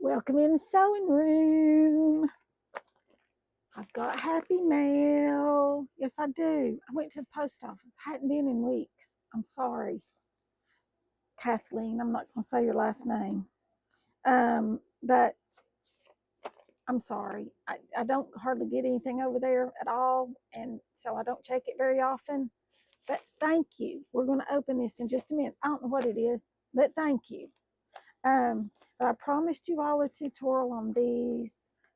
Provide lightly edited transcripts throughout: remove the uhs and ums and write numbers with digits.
Welcome in the sewing room. I've got happy mail. Yes, I do. I went to the post office. Hadn't been in weeks. I'm sorry, Kathleen. I'm not going to say your last name. But I'm sorry. I don't hardly get anything over there at all. And so I don't check it very often. But thank you. We're going to open this in just a minute. I don't know what it is, but thank you. But I promised you all a tutorial on these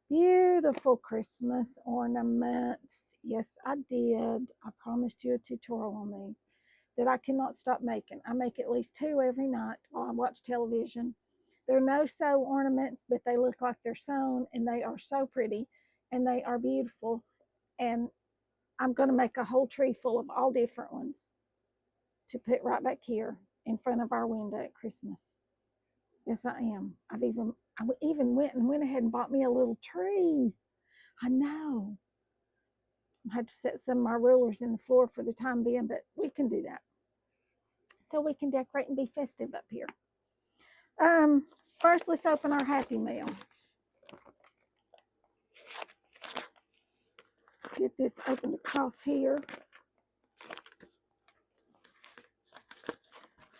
beautiful Christmas ornaments. Yes, I did. I promised you a tutorial on these that I cannot stop making. I make at least 2 every night while I watch television. They're no sew ornaments, but they look like they're sewn, and they are so pretty, and they are beautiful. And I'm going to make a whole tree full of all different ones to put right back here in front of our window at Christmas. Yes, I am. I even went ahead and bought me a little tree. I know. I had to set some of my rulers in the floor for the time being, but we can do that. So we can decorate and be festive up here. First, let's open our Happy Mail. Get this opened across here.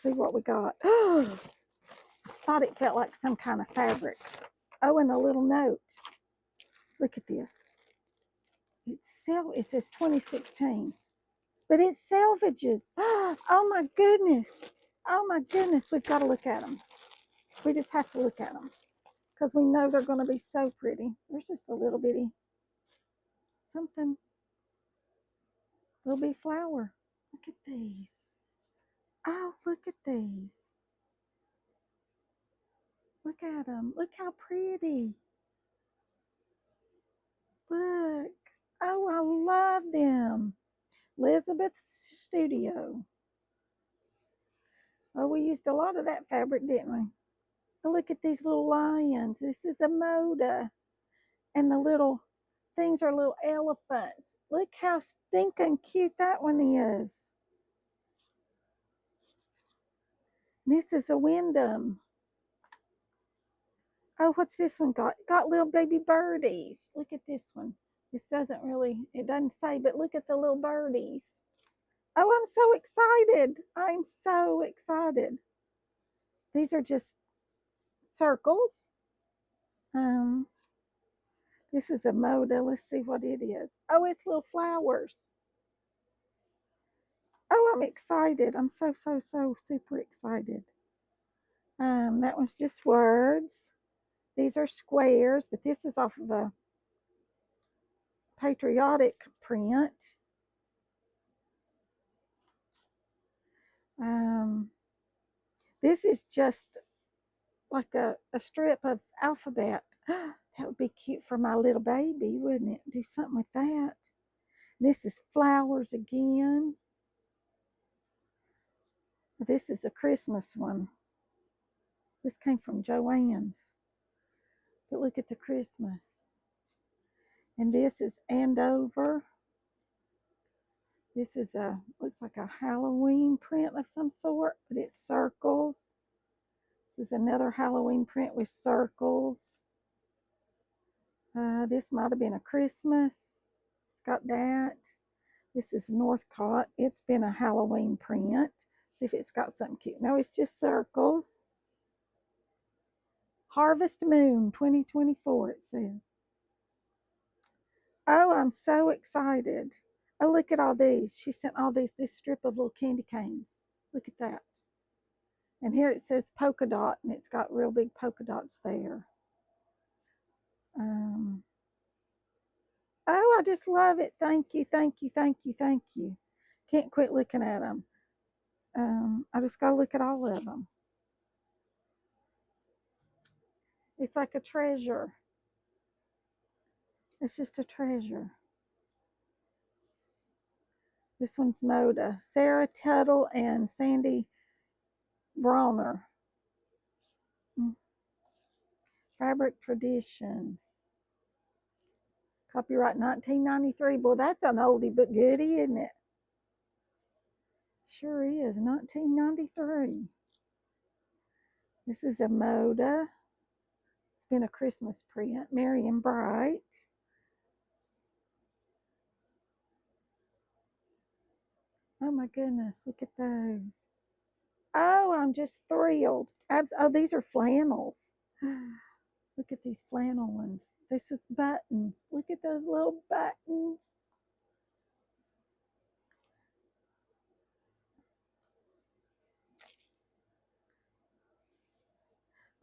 See what we got. I thought it felt like some kind of fabric. Oh, and a little note. Look at this. It says 2016. But it salvages. Oh my goodness. Oh my goodness. We've got to look at them. We just have to look at them because we know they're going to be so pretty. There's just a little bitty something, little bitty flower. Look at these. Oh, look at these. Look at them. Look how pretty. Look. Oh, I love them. Elizabeth's Studio. Oh, we used a lot of that fabric, didn't we? Oh, look at these little lions. This is a moda. And the little things are little elephants. Look how stinking cute that one is. This is a Wyndham. Oh, what's this one got? Got little baby birdies. Look at this one. This doesn't really, it doesn't say, but look at the little birdies. Oh, I'm so excited. I'm so excited. These are just circles. This is a moda. Let's see what it is. Oh, it's little flowers. Oh, I'm excited. I'm so super excited. That one's just words. These are squares, but this is off of a patriotic print. This is just like a strip of alphabet. That would be cute for my little baby, wouldn't it? Do something with that. This is flowers again. This is a Christmas one. This came from Joann's. But look at the Christmas. And this is Andover. This is looks like a Halloween print of some sort, but it's circles. This is another Halloween print with circles. This might have been a Christmas. It's got that. This is Northcott. It's been a Halloween print. See if it's got something cute. No, it's just circles. Harvest Moon 2024, it says. Oh, I'm so excited. Oh, look at all these. She sent all these, this strip of little candy canes. Look at that. And here it says polka dot, and it's got real big polka dots there. Oh, I just love it. Thank you, thank you, thank you, thank you. Can't quit looking at them. I just got to look at all of them. It's like a treasure. It's just a treasure. This one's Moda. Sarah Tuttle and Sandy Bronner. Fabric Traditions. Copyright 1993. Boy, that's an oldie but goodie, isn't it? Sure is. 1993. This is a Moda. It's been a Christmas print, Merry and Bright. Oh my goodness, look at those. Oh, I'm just thrilled. Oh, these are flannels. Look at these flannel ones. This is buttons. Look at those little buttons.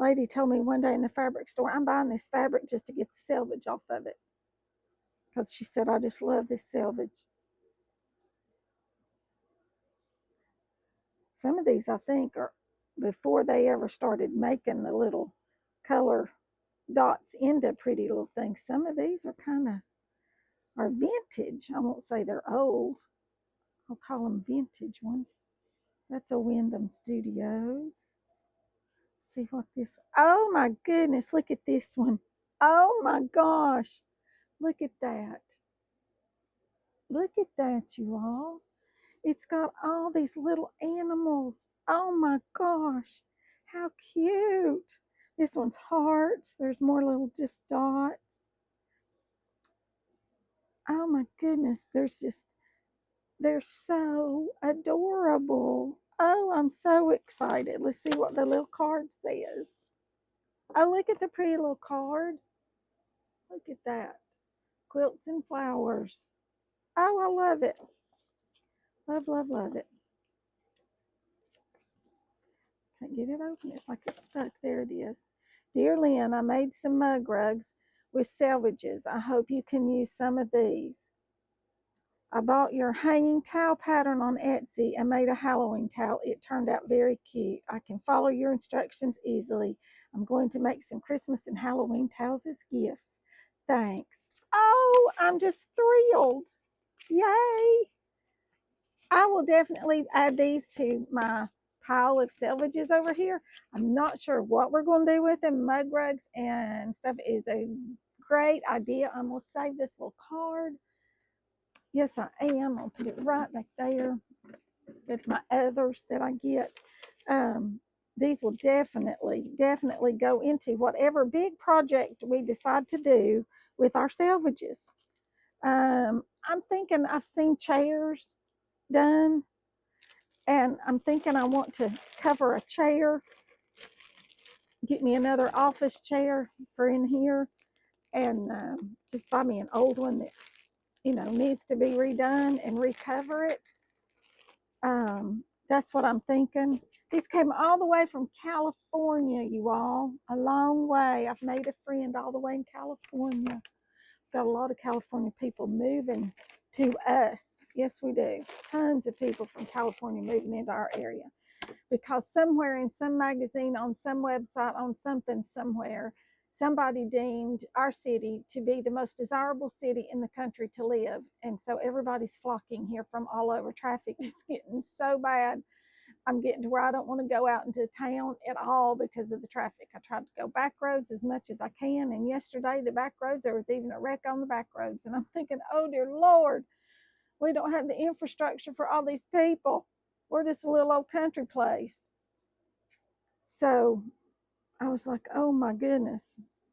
Lady told me one day in the fabric store, I'm buying this fabric just to get the selvage off of it. Because she said, I just love this selvage. Some of these, I think, are before they ever started making the little color dots into pretty little things. Some of these are kind of are vintage. I won't say they're old. I'll call them vintage ones. That's a Wyndham Studios. See what this. Oh my goodness! Look at this one. Oh my gosh! Look at that. Look at that, you all. It's got all these little animals. Oh my gosh! How cute! This one's hearts. There's more little just dots. Oh my goodness! They're so adorable. Oh, I'm so excited. Let's see what the little card says. Oh, look at the pretty little card. Look at that. Quilts and flowers. Oh, I love it. Love, love, love it. Can't get it open. It's like it's stuck. There it is. Dear Lynn, I made some mug rugs with selvages. I hope you can use some of these. I bought your hanging towel pattern on Etsy and made a Halloween towel. It turned out very cute. I can follow your instructions easily. I'm going to make some Christmas and Halloween towels as gifts. Thanks. Oh, I'm just thrilled. Yay. I will definitely add these to my pile of selvages over here. I'm not sure what we're going to do with them. Mug rugs and stuff is a great idea. I'm going to save this little card. Yes, I am. I'll put it right back there with my others that I get. These will definitely go into whatever big project we decide to do with our selvages. I'm thinking I've seen chairs done, and I'm thinking I want to cover a chair, get me another office chair for in here, and just buy me an old one that needs to be redone and recover it. That's what I'm thinking. These came all the way from California, you all. A long way. I've made a friend all the way in California. Got a lot of California people moving to us. Yes, we do. Tons of people from California moving into our area. Because somewhere in some magazine, on some website, on something somewhere, somebody deemed our city to be the most desirable city in the country to live. And so everybody's flocking here from all over. Traffic is getting so bad. I'm getting to where I don't want to go out into town at all because of the traffic. I tried to go back roads as much as I can. And yesterday, the back roads, there was even a wreck on the back roads. And I'm thinking, oh, dear Lord, we don't have the infrastructure for all these people. We're just a little old country place. So I was like, oh my goodness,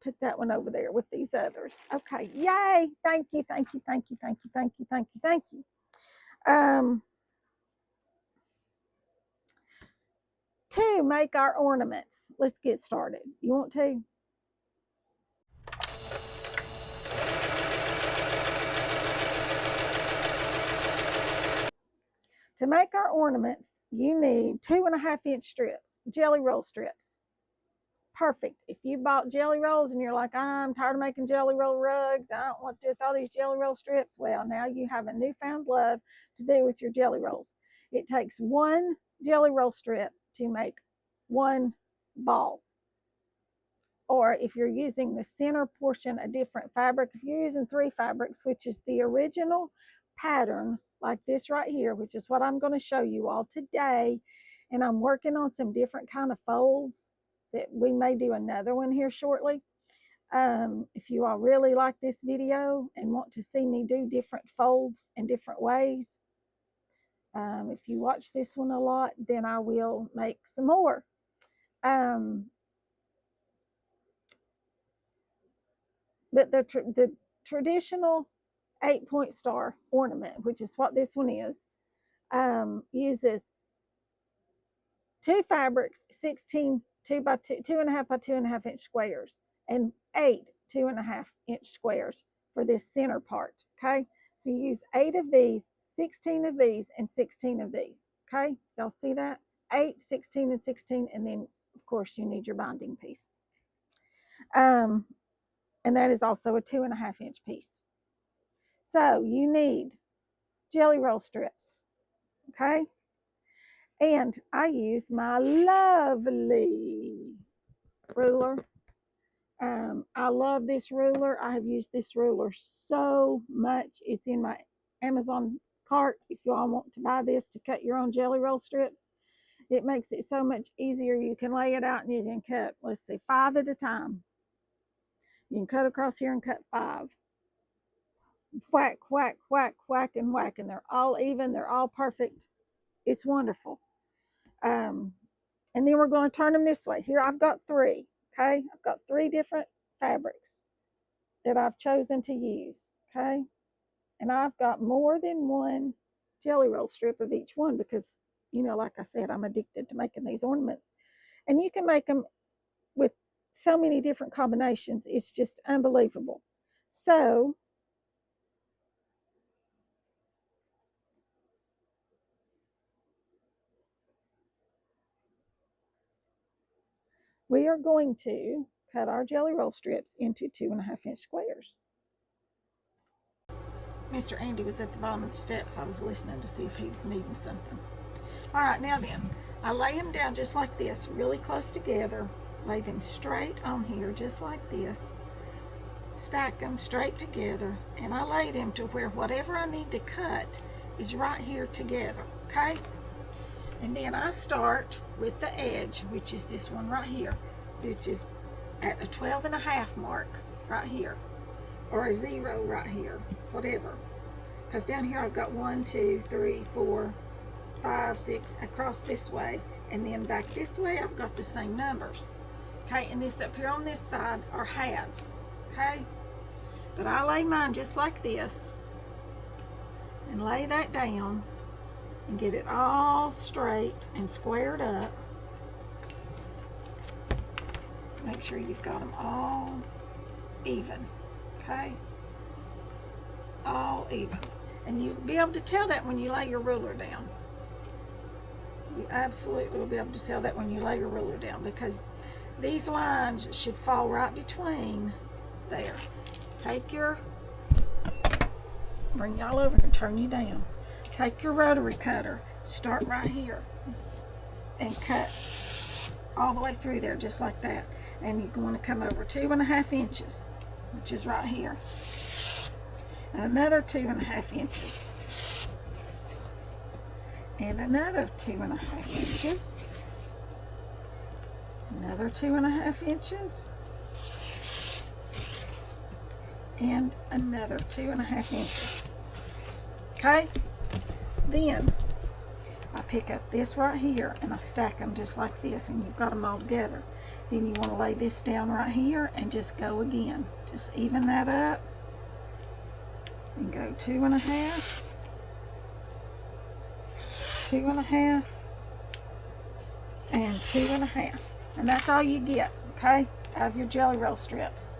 put that one over there with these others. Okay, yay. Thank you, thank you, thank you, thank you, thank you, thank you, thank you. To make our ornaments, let's get started. You want to? To make our ornaments, you need 2.5-inch strips, jelly roll strips. Perfect. If you bought jelly rolls and you're like, I'm tired of making jelly roll rugs, I don't want to do with all these jelly roll strips, well, now you have a newfound love to do with your jelly rolls. It takes one jelly roll strip to make one ball. Or if you're using the center portion a different fabric, if you're using 3 fabrics, which is the original pattern, like this right here, which is what I'm going to show you all today, and I'm working on some different kind of folds that we may do another one here shortly. If you all really like this video and want to see me do different folds in different ways, if you watch this one a lot, then I will make some more. But the traditional 8-point star ornament, which is what this one is, uses two fabrics, 16 2 by 2.5 by 2.5 inch squares, and 8 2.5 inch squares for this center part. Okay, so you use 8 of these, 16 of these, and 16 of these. Okay, y'all see that? 8, 16, and 16, and then of course you need your binding piece. And that is also a 2.5 inch piece. So you need jelly roll strips. Okay, and I use my lovely ruler. I love this ruler. I have used this ruler so much. It's in my Amazon cart if you all want to buy this to cut your own jelly roll strips. It makes it so much easier. You can lay it out and you can cut, let's see, 5 at a time. You can cut across here and cut 5. Whack, whack, whack, whack, and whack. And they're all even. They're all perfect. It's wonderful. And then we're going to turn them this way. Here I've got 3. Okay, I've got 3 different fabrics that I've chosen to use. Okay, and I've got more than one jelly roll strip of each one because, you know, like I said, I'm addicted to making these ornaments. And you can make them with so many different combinations. It's just unbelievable. So we are going to cut our jelly roll strips into 2.5 inch squares. Mr. Andy was at the bottom of the steps. I was listening to see if he was needing something. All right, now then, I lay them down just like this, really close together. Lay them straight on here, just like this. Stack them straight together, and I lay them to where whatever I need to cut is right here together, okay? And then I start with the edge, which is this one right here, which is at a 12.5 mark right here, or a 0 right here, whatever. Because down here I've got 1, 2, 3, 4, 5, 6 across this way, and then back this way I've got the same numbers. Okay, and this up here on this side are halves. Okay, but I lay mine just like this and lay that down and get it all straight and squared up. Make sure you've got them all even. Okay, all even. And you'll be able to tell that when you lay your ruler down. You absolutely will be able to tell that when you lay your ruler down, because these lines should fall right between there. Take your, bring y'all over and turn you down. Take your rotary cutter, start right here, and cut all the way through there just like that. And you're going to come over 2.5 inches, which is right here, and another 2.5 inches, and another 2.5 inches, another 2.5 inches, and another 2.5 inches. Okay, then I pick up this right here and I stack them just like this, and you've got them all together. Then you want to lay this down right here and just go again. Just even that up and go 2.5, 2.5, and 2.5. And that's all you get, okay, out of your jelly roll strips.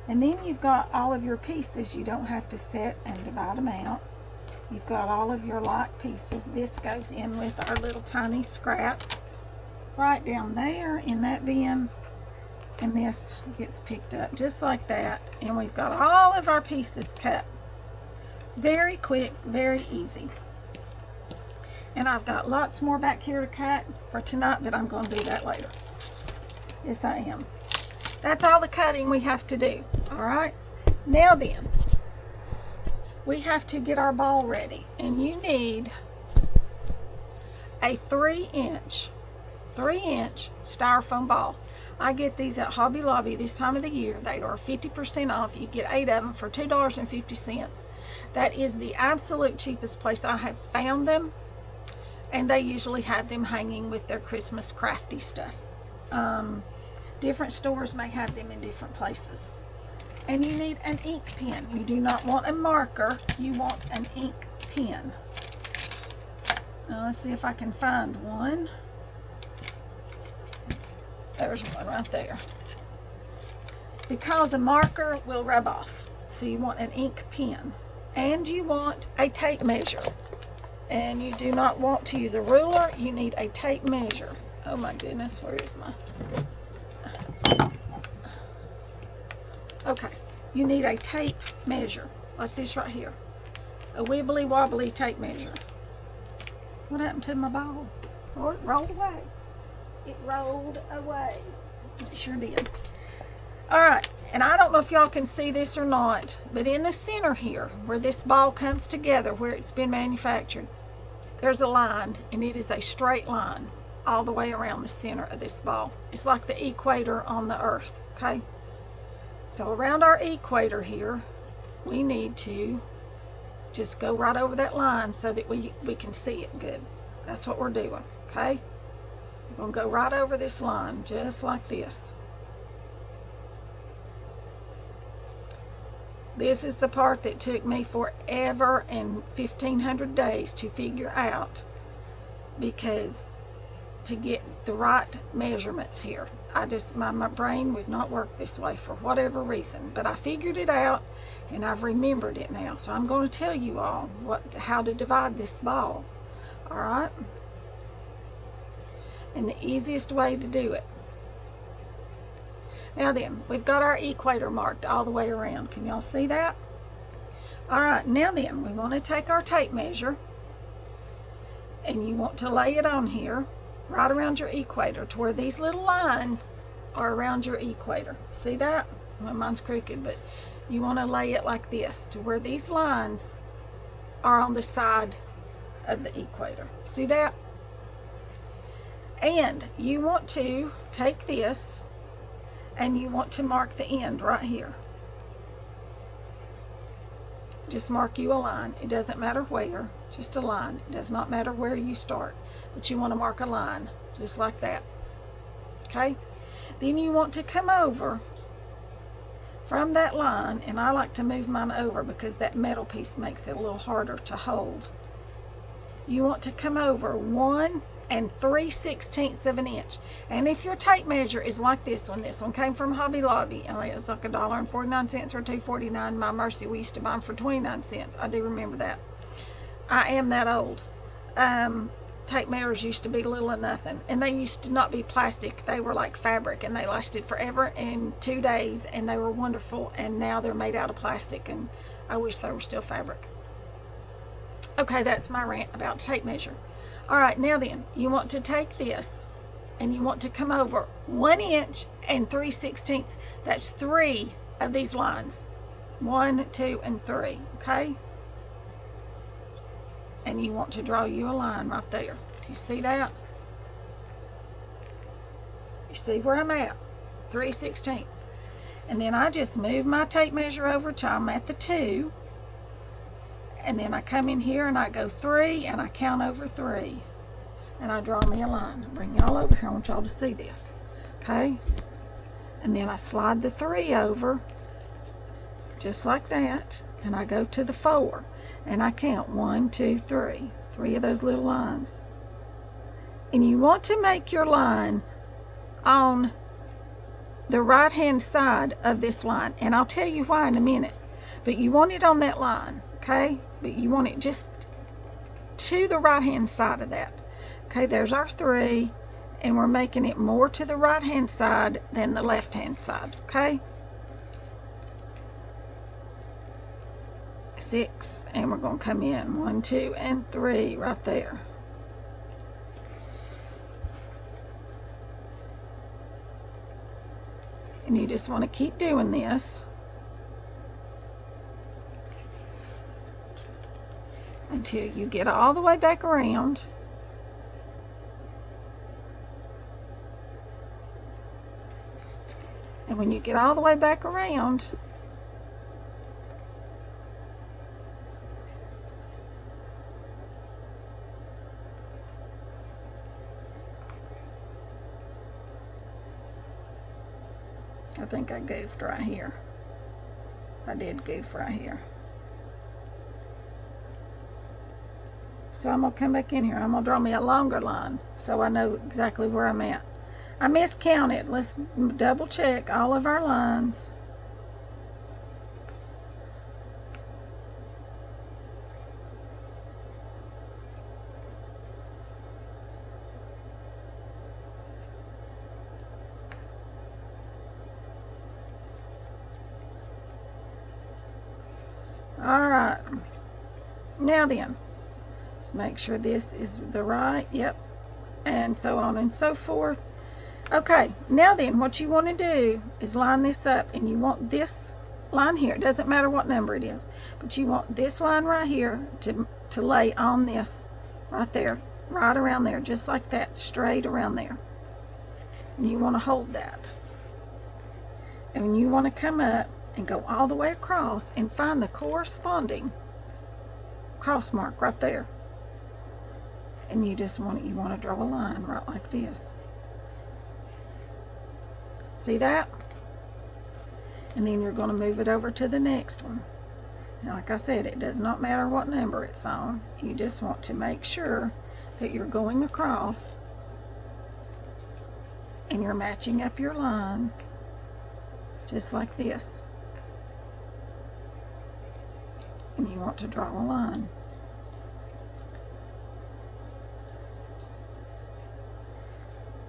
And then you've got all of your pieces. You don't have to set and divide them out. You've got all of your like pieces. This goes in with our little tiny scraps right down there in that bin. And this gets picked up just like that. And we've got all of our pieces cut. Very quick, very easy. And I've got lots more back here to cut for tonight, but I'm going to do that later. Yes, I am. That's all the cutting we have to do. All right. Now then, we have to get our ball ready. And you need a 3-inch styrofoam ball. I get these at Hobby Lobby this time of the year. They are 50% off. You get 8 of them for $2.50. That is the absolute cheapest place I have found them. And they usually have them hanging with their Christmas crafty stuff. Different stores may have them in different places. And you need an ink pen. You do not want a marker, you want an ink pen. Now let's see if I can find one. There's one right there. Because a marker will rub off. So you want an ink pen. And you want a tape measure. And you do not want to use a ruler, you need a tape measure. Oh my goodness, where is my... Okay, you need a tape measure, like this right here. A wibbly wobbly tape measure. What happened to my ball? Oh, it rolled away. It rolled away. It sure did. All right, and I don't know if y'all can see this or not, but in the center here, where this ball comes together, where it's been manufactured, there's a line, and it is a straight line all the way around the center of this ball. It's like the equator on the earth, okay? So around our equator here, we need to just go right over that line so that we can see it good. That's what we're doing, okay? We're gonna go right over this line, just like this. This is the part that took me forever and 1,500 days to figure out, because to get the right measurements here, my brain would not work this way for whatever reason, but I figured it out and I've remembered it now. So I'm going to tell you all how to divide this ball. All right, and the easiest way to do it. Now then, we've got our equator marked all the way around. Can y'all see that? All right, now then, we want to take our tape measure and you want to lay it on here right around your equator to where these little lines are around your equator. See that? Well, mine's crooked, but you want to lay it like this to where these lines are on the side of the equator. See that? And you want to take this and you want to mark the end right here. Just mark you a line. It doesn't matter where, just a line. It does not matter where you start, but you want to mark a line just like that. Okay? Then you want to come over from that line, and I like to move mine over because that metal piece makes it a little harder to hold. You want to come over 1 3/16 of an inch. And if your tape measure is like this one came from Hobby Lobby, and it was like $1.49 or $2.49. My mercy, we used to buy them for 29 cents. I do remember that. I am that old. Tape measures used to be little or nothing, and they used to not be plastic. They were like fabric, and they lasted forever and 2 days, and they were wonderful. And now they're made out of plastic, and I wish they were still fabric. Okay, that's my rant about tape measure. All right, now then, you want to take this and you want to come over 1 3/16. That's 3 of these lines. 1, 2, and 3, okay? And you want to draw you a line right there. Do you see that? You see where I'm at? 3/16. And then I just move my tape measure over till I'm at the 2. And then I come in here and I go 3 and I count over 3. And I draw me a line. Bring y'all over here. I want y'all to see this. Okay? And then I slide the 3 over just like that. And I go to the 4. And I count 1, 2, 3. 3 of those little lines. And you want to make your line on the right hand side of this line. And I'll tell you why in a minute. But you want it on that line. Okay, but you want it just to the right hand side of that. Okay, there's our 3, and we're making it more to the right hand side than the left hand side. Okay, 6, and we're going to come in 1, 2, and 3 right there. And you just want to keep doing this until you get all the way back around. And when you get all the way back around, I think I goofed right here. I did goof right here. So I'm going to come back in here. I'm going to draw me a longer line so I know exactly where I'm at. I miscounted. Let's double check all of our lines. All right. Now then, let's make sure this is the right. Yep. And so on and so forth. Okay, now then, what you want to do is line this up, and you want this line here. It doesn't matter what number it is, but you want this line right here to lay on this right there, right around there, just like that, straight around there. And you want to hold that. And you want to come up and go all the way across and find the corresponding cross mark right there. And you want to draw a line right like this. See that? And then you're going to move it over to the next one. And like I said, it does not matter what number it's on. You just want to make sure that you're going across and you're matching up your lines just like this. And you want to draw a line.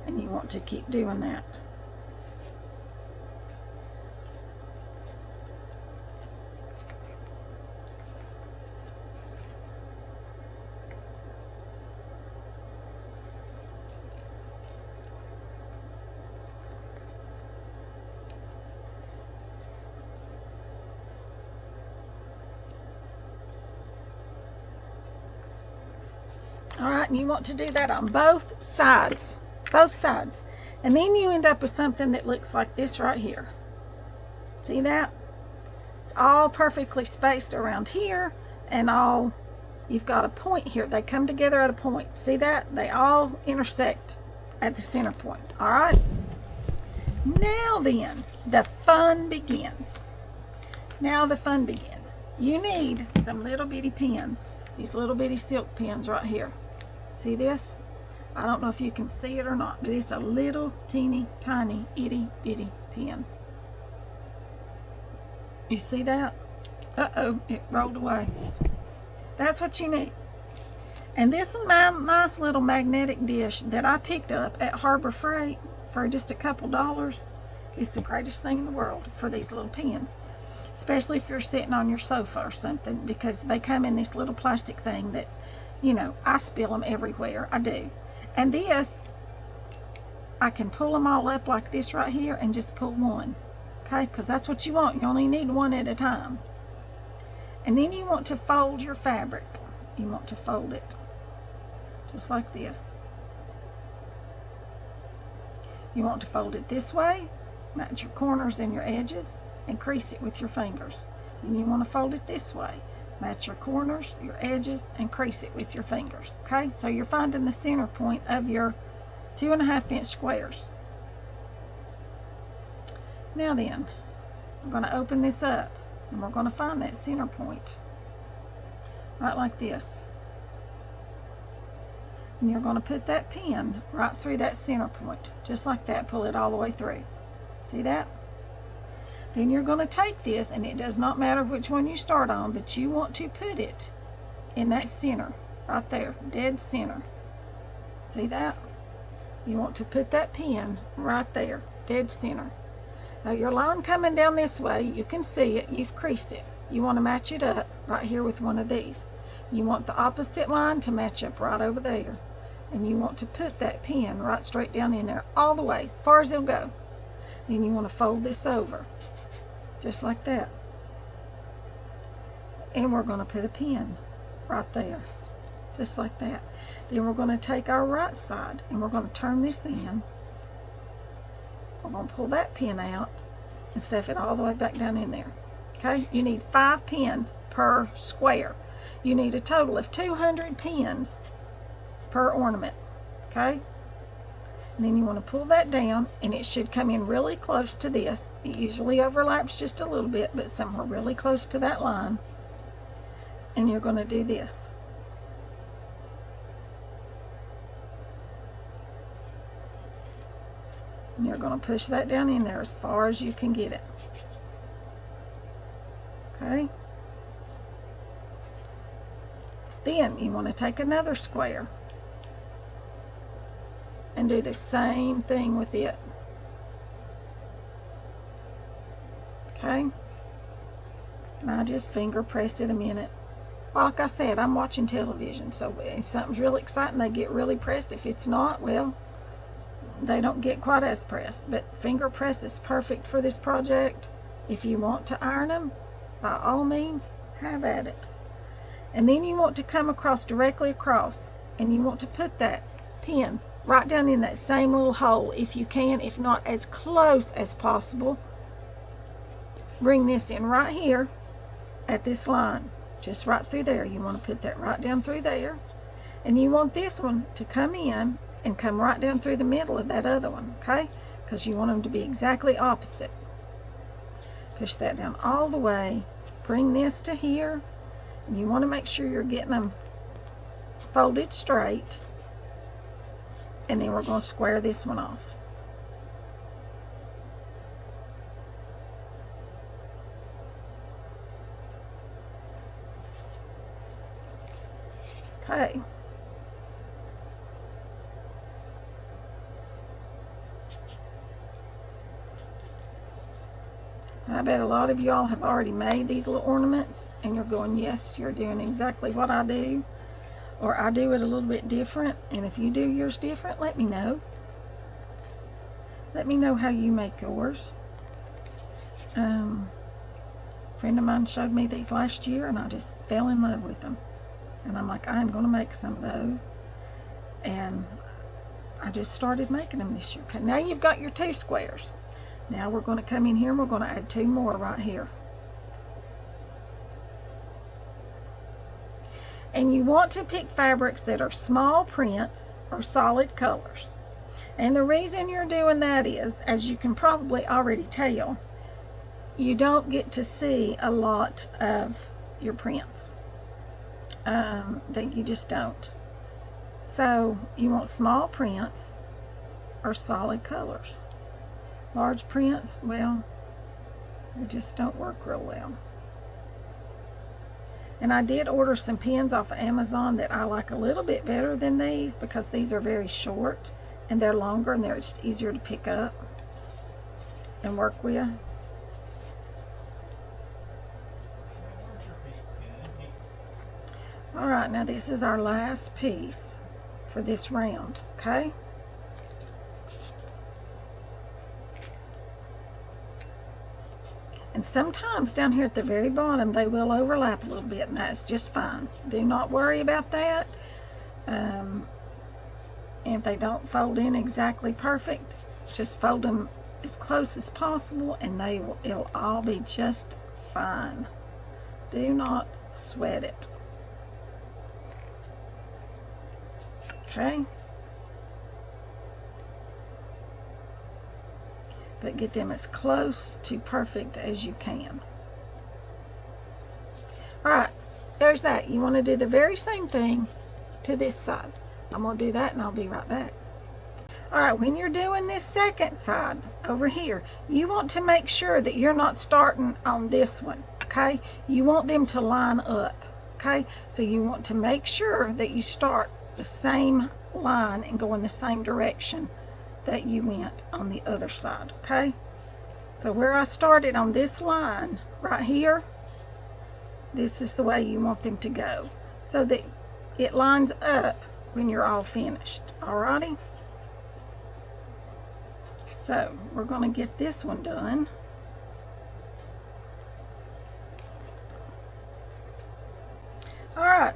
And you want to keep doing that. All right, and you want to do that on both sides. Both sides. And then you end up with something that looks like this right here. See that? It's all perfectly spaced around here, and all, you've got a point here. They come together at a point. See that? They all intersect at the center point. All right? Now then, the fun begins. Now the fun begins. You need some little bitty pins. These little bitty silk pins right here. See this? I don't know if you can see it or not, but it's a little teeny tiny itty bitty pin. You see that? Uh-oh, it rolled away. That's what you need. And this is my nice little magnetic dish that I picked up at Harbor Freight for just a couple dollars. It's the greatest thing in the world for these little pins. Especially if you're sitting on your sofa or something, because they come in this little plastic thing that, you know, I spill them everywhere. I do. And this, I can pull them all up like this right here and just pull one. Okay? Because that's what you want. You only need one at a time. And then you want to fold your fabric. You want to fold it just like this. You want to fold it this way, match your corners and your edges, and crease it with your fingers. And you want to fold it this way, match your corners, your edges, and crease it with your fingers. Okay, so you're finding the center point of your 2.5 inch squares. Now then, I'm going to open this up, and we're going to find that center point right like this. And you're going to put that pin right through that center point, just like that. Pull it all the way through. See that? Then you're going to take this, and it does not matter which one you start on, but you want to put it in that center right there, dead center. See that? You want to put that pin right there, dead center. Now your line coming down this way, you can see it, you've creased it. You want to match it up right here with one of these. You want the opposite line to match up right over there. And you want to put that pin right straight down in there, all the way, as far as it'll go. Then you want to fold this over, just like that. And we're going to put a pin right there, just like that. Then we're going to take our right side, and we're going to turn this in. We're going to pull that pin out and stuff it all the way back down in there. Okay, you need 5 pins per square. You need a total of 200 pins per ornament. Okay, And then you want to pull that down, and it should come in really close to this. It usually overlaps just a little bit, but somewhere really close to that line. And you're going to do this. And you're going to push that down in there as far as you can get it. Okay? Then you want to take another square and do the same thing with it. Okay? And I just finger press it a minute. Like I said, I'm watching television, so if something's really exciting, they get really pressed. If it's not, well, they don't get quite as pressed. But finger press is perfect for this project. If you want to iron them, by all means, have at it. And then you want to come across, directly across, and you want to put that pin right down in that same little hole if you can, if not as close as possible. Bring this in right here at this line, just right through there. You want to put that right down through there, and you want this one to come in and come right down through the middle of that other one, okay? Because you want them to be exactly opposite. Push that down all the way. Bring this to here, and you want to make sure you're getting them folded straight. And then we're going to square this one off. Okay. I bet a lot of y'all have already made these little ornaments, and you're going, yes, you're doing exactly what I do, or I do it a little bit different. And if you do yours different, let me know. Let me know how you make yours. A friend of mine showed me these last year, and I just fell in love with them. And I'm like, I'm going to make some of those. And I just started making them this year. Okay, now you've got your 2 squares. Now we're going to come in here and we're going to add 2 more right here. And you want to pick fabrics that are small prints or solid colors. And the reason you're doing that is, as you can probably already tell, you don't get to see a lot of your prints. That you just don't. So you want small prints or solid colors. Large prints, well, they just don't work real well. And I did order some pins off of Amazon that I like a little bit better than these, because these are very short and they're longer and they're just easier to pick up and work with. All right, now this is our last piece for this round, okay? And sometimes down here at the very bottom, they will overlap a little bit, and that's just fine. Do not worry about that. If they don't fold in exactly perfect, just fold them as close as possible, and it'll all be just fine. Do not sweat it. Okay? But get them as close to perfect as you can. Alright, there's that. You want to do the very same thing to this side. I'm going to do that and I'll be right back. Alright, when you're doing this second side over here, you want to make sure that you're not starting on this one, okay? You want them to line up, okay? So you want to make sure that you start the same line and go in the same direction that you went on the other side, okay? So where I started on this line right here, this is the way you want them to go, so that it lines up when you're all finished. Alrighty? So we're going to get this one done. Alright,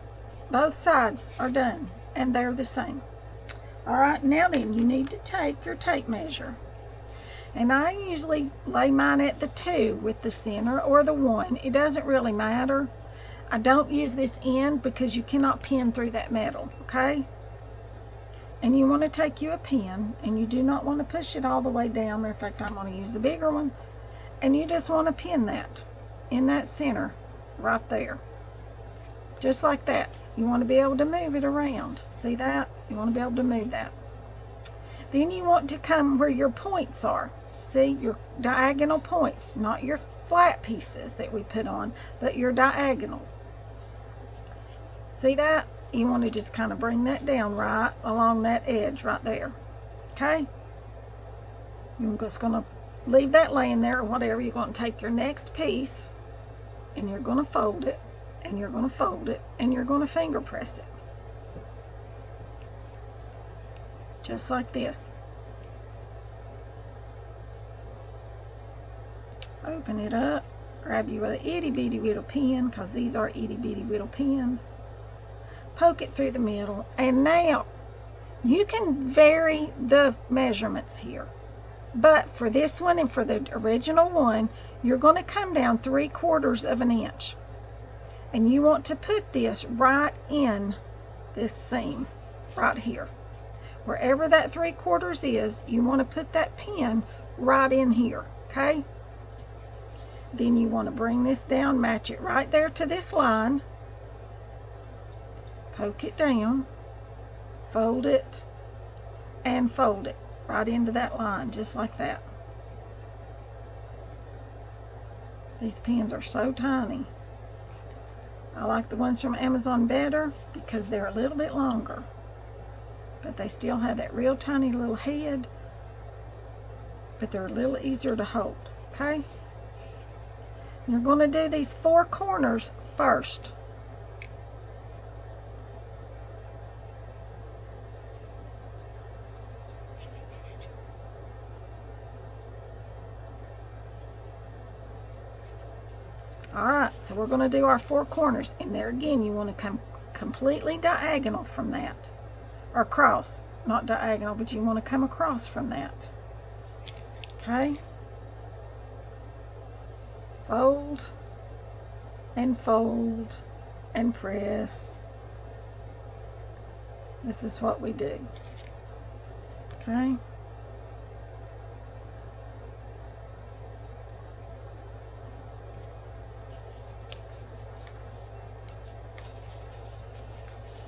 both sides are done and they're the same. Alright, now then you need to take your tape measure. And I usually lay mine at the 2 with the center, or the 1. It doesn't really matter. I don't use this end because you cannot pin through that metal, okay? and you want to take you a pin, and you do not want to push it all the way down. Matter of fact, I'm going to use the bigger one, and you just want to pin that in that center right there, just like that. You want to be able to move it around. See that? You want to be able to move that. Then you want to come where your points are. See, your diagonal points, not your flat pieces that we put on, but your diagonals. See that? You want to just kind of bring that down right along that edge right there. Okay? You're just going to leave that laying there or whatever. You're going to take your next piece and you're going to fold it, and you're going to fold it, and you're going to finger press it. Just like this. Open it up. Grab you a itty bitty little pin, because these are itty bitty little pins. Poke it through the middle, and now you can vary the measurements here. But for this one and for the original one, you're going to come down 3/4 of an inch. And you want to put this right in this seam, right here. Wherever that 3/4 is, you want to put that pin right in here, okay? Then you want to bring this down, match it right there to this line. Poke it down, fold it, and fold it right into that line, just like that. These pins are so tiny. I like the ones from Amazon better because they're a little bit longer, but they still have that real tiny little head, but they're a little easier to hold, okay? You're going to do these 4 corners first. Alright, so we're going to do our 4 corners, and there again you want to come completely diagonal from that, or across, not diagonal, but you want to come across from that. Okay? Fold and press. This is what we do. Okay?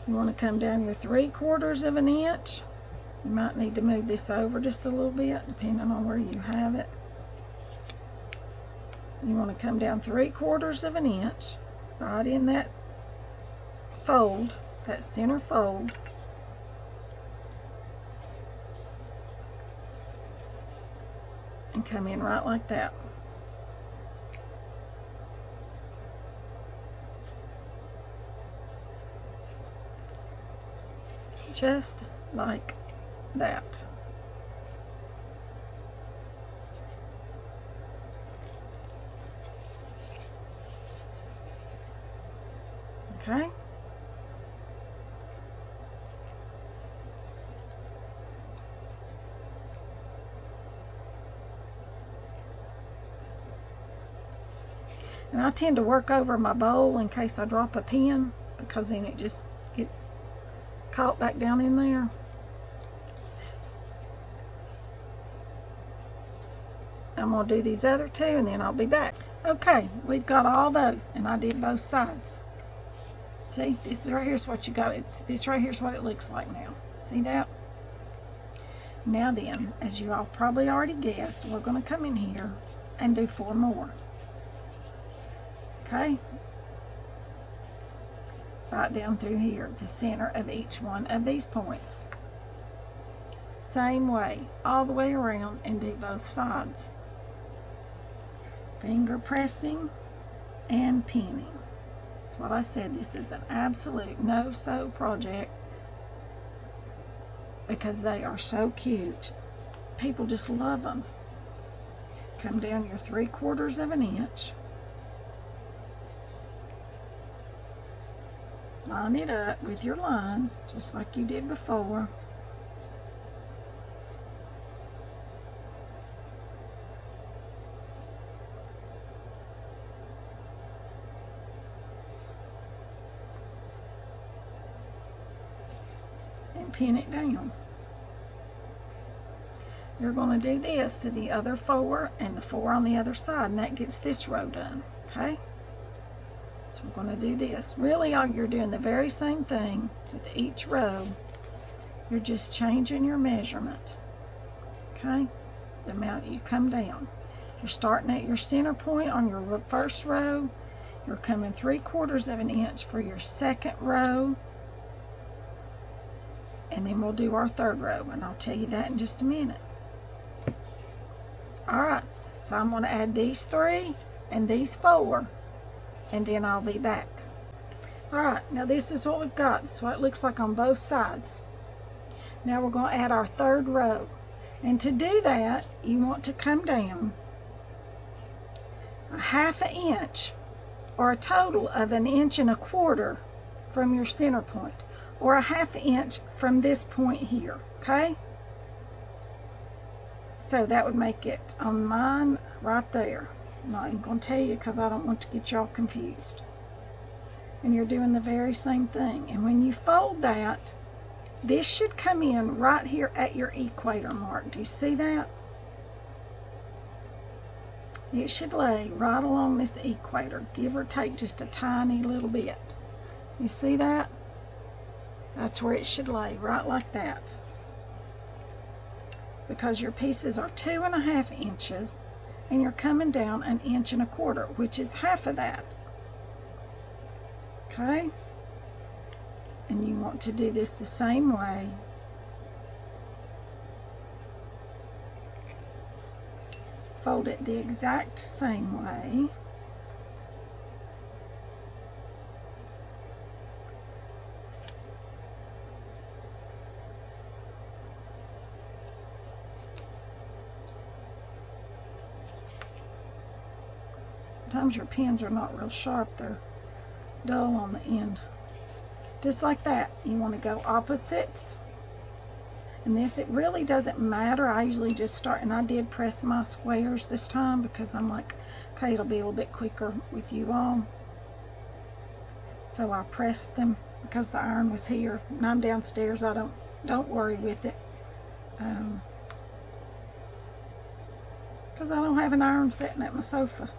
You want to come down your 3/4 of an inch. You might need to move this over just a little bit, depending on where you have it. You want to come down 3/4 of an inch, right in that fold, that center fold. And come in right like that. Just like that. Okay? And I tend to work over my bowl in case I drop a pin, because then it just gets caught back down in there. I'm going to do these other 2 and then I'll be back. Okay, we've got all those, and I did both sides. See, this right here's what you got. This right here's what it looks like now. See that? Now then, as you all probably already guessed, we're going to come in here and do 4 more. Okay? Right down through here, the center of each one of these points. Same way, all the way around, and do both sides. Finger pressing and pinning. That's what I said. This is an absolute no-sew project because they are so cute. People just love them. Come down your 3/4 of an inch. Line it up with your lines, just like you did before. And pin it down. you're going to do this to the other 4 and the 4 on the other side, and that gets this row done. Okay, so we're going to do this. Really, all you're doing the very same thing with each row. You're just changing your measurement. Okay, the amount you come down. You're starting at your center point on your first row. You're coming 3/4 of an inch for your second row, and then we'll do our third row, and I'll tell you that in just a minute. All right, so I'm going to add these 3 and these 4, and then I'll be back. All right, now this is what we've got. This is what it looks like on both sides. Now we're going to add our third row, and to do that, you want to come down a 1/2 inch, or a total of 1.25 inches from your center point, or a 1/2 inch from this point here. Okay, so that would make it on mine right there. I'm not even going to tell you because I don't want to get y'all confused. And you're doing the very same thing, and when you fold that, this should come in right here at your equator mark. Do you see that? It should lay right along this equator, give or take just a tiny little bit. You see that? That's where it should lay, right like that. Because your pieces are 2.5 inches, and you're coming down 1.25 inches, which is half of that. Okay? And you want to do this the same way. Fold it the exact same way. Sometimes your pins are not real sharp, they're dull on the end. Just like that. You want to go opposites. And this, it really doesn't matter. I usually just start, and I did press my squares this time because I'm like, okay, it'll be a little bit quicker with you all. So I pressed them because the iron was here. When I'm downstairs, I don't worry with it. Because I don't have an iron sitting at my sofa.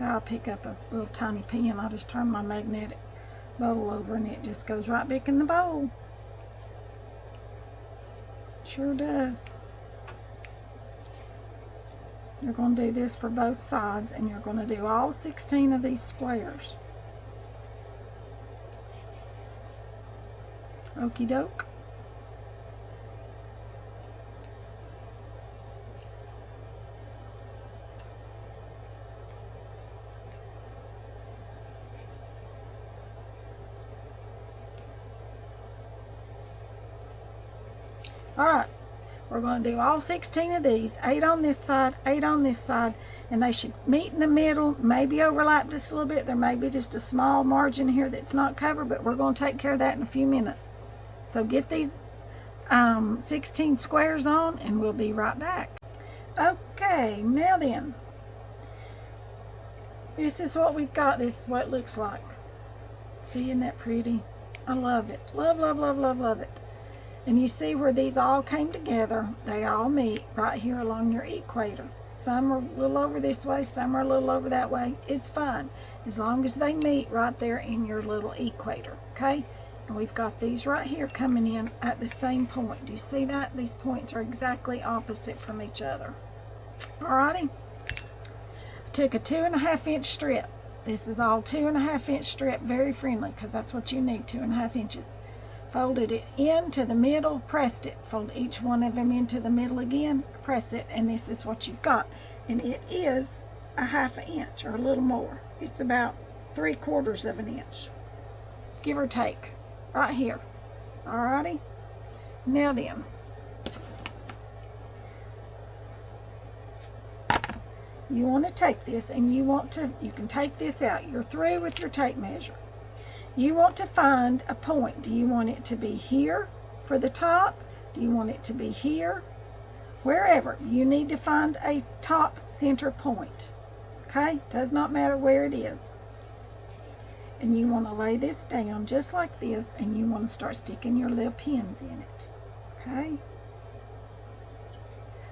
I'll pick up a little tiny pin. I'll just turn my magnetic bowl over and it just goes right back in the bowl. Sure does. You're going to do this for both sides, and you're going to do all 16 of these squares. Okie doke. Alright, we're going to do all 16 of these, 8 on this side, 8 on this side, and they should meet in the middle, maybe overlap just a little bit. There may be just a small margin here that's not covered, but we're going to take care of that in a few minutes. So get these 16 squares on, and we'll be right back. Okay, now then, this is what we've got. This is what it looks like. See, isn't that pretty? I love it. Love, love, love, love, love it. And you see where these all came together. They all meet right here along your equator. Some are a little over this way, some are a little over that way. It's fine, as long as they meet right there in your little equator, okay? And we've got these right here coming in at the same point. Do you see that? These points are exactly opposite from each other. Alrighty. I took a 2.5 inch strip. This is all 2.5 inch strip, very friendly, because that's what you need, 2.5 inches. Folded it into the middle, pressed it, fold each one of them into the middle again, press it, and this is what you've got. And it is a 1/2 inch or a little more. It's about 3/4 of an inch, give or take, right here. Alrighty. Now then, you want to take this, and you can take this out. You're through with your tape measure. You want to find a point. Do you want it to be here for the top? Do you want it to be here? wherever, you need to find a top center point. Okay? Does not matter where it is. And you want to lay this down just like this, and you want to start sticking your little pins in it. Okay?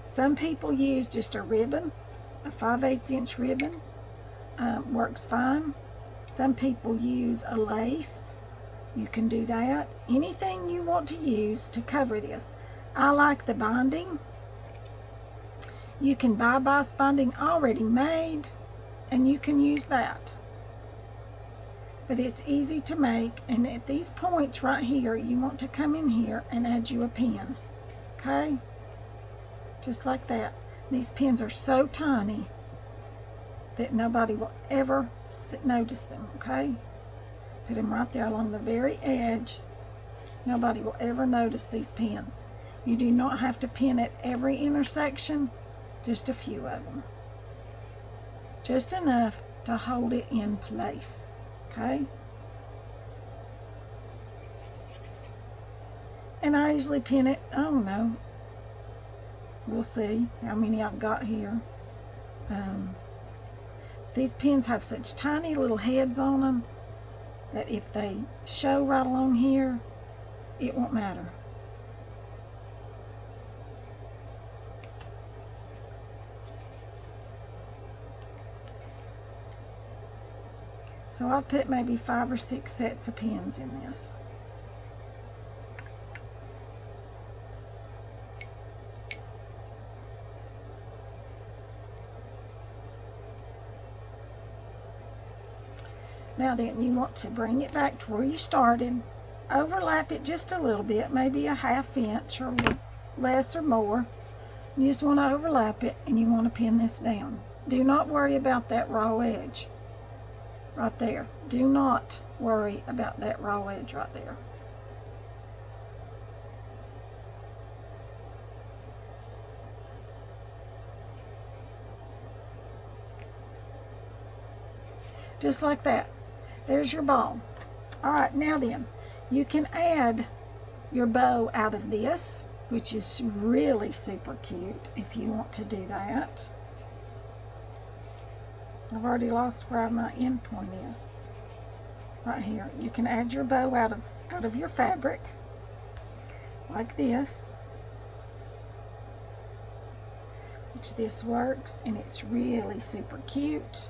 Some people use just a ribbon, a 5/8 inch ribbon. Works fine. Some people use a lace. You can do that. Anything you want to use to cover this. I like the binding. You can buy boss binding already made, and you can use that. But it's easy to make, and at these points right here, you want to come in here and add you a pin. Okay? Just like that. These pins are so tiny that nobody will ever notice them, okay? Put them right there along the very edge. Nobody will ever notice these pins. You do not have to pin at every intersection, just a few of them. Just enough to hold it in place, okay? And I usually pin it, I don't know. We'll see how many I've got here. These pins have such tiny little heads on them that if they show right along here, it won't matter. So I've put maybe 5 or 6 sets of pins in this. Now then, you want to bring it back to where you started, overlap it just a little bit, maybe a 1/2 inch or less or more. You just want to overlap it, and you want to pin this down. Do not worry about that raw edge right there. Do not worry about that raw edge right there. Just like that. There's your ball. All right, now then, you can add your bow out of this, which is really super cute if you want to do that. I've already lost where my end point is. Right here. You can add your bow out of your fabric, like this, which this works, and it's really super cute.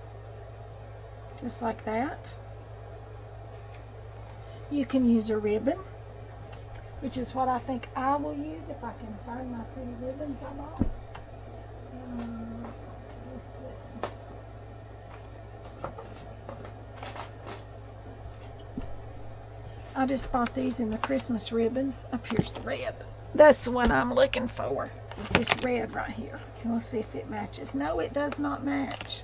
Just like that. You can use a ribbon, which is what I think I will use if I can find my pretty ribbons I bought. Let's see. I just bought these in the Christmas ribbons. Up here's the red. That's the one I'm looking for. Is this red right here. And we'll see if it matches. No, it does not match.